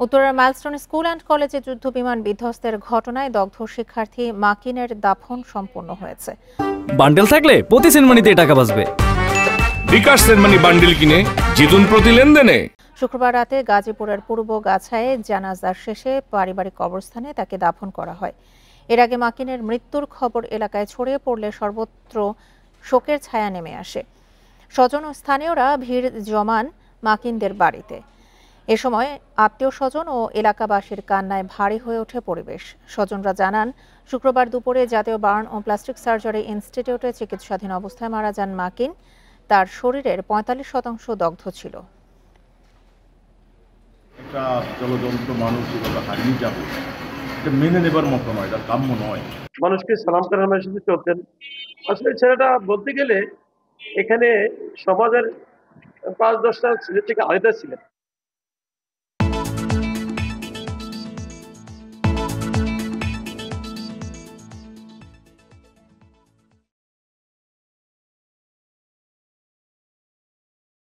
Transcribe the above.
উত্তরার milestone school and কলেজে যুদ্ধবিমান বিধ্বস্তের ঘটনায় দগ্ধ শিক্ষার্থী মাকিনের দাফন সম্পন্ন হয়েছে। বান্ডেল থাকলে প্রতি সেনমানিতে টাকা বাঁচবে। বিকাশ সেনমানি বান্ডেল কিনে জিতুন প্রতি লেনদেনে। শুক্রবার রাতে গাজীপুরের পূর্ব গাছায় জানাজা শেষে পারিবারিক কবরস্থানে তাকে দাফন করা হয়। এর আগে মাকিনের মৃত্যুর খবর এলাকায় ছড়িয়ে পড়লে সর্বত্র শোকের ছায়া নেমে আসে। স্বজন ও স্থানীয়রা ভিড় জমান মাকিনদের বাড়িতে। এ সময় আত্মীয় স্বজন ও এলাকাবাসীর কান্নায় ভারী হয়ে ওঠে পরিবেশ। স্বজনরা জানান, শুক্রবার দুপুরে জাতীয় বার্ন ও প্লাস্টিক সার্জারি ইনস্টিটিউটে চিকিৎসাধীন অবস্থায় মারা যান মাকিন। তার শরীরের ৪৫% দগ্ধ ছিল। একটা জলযন্ত্র মানুষ হারিয়ে যাবে, এটা মেনে নেবার মতো নয়, এটা কাম্য নয়। মানুষকে সালাম কালামের সাথে চলতেন। আসলে ছেলেটা বলতে গেলে এখানে সমাজের ৫-১০টা ছেলে থেকে আলাদা ছিলেন।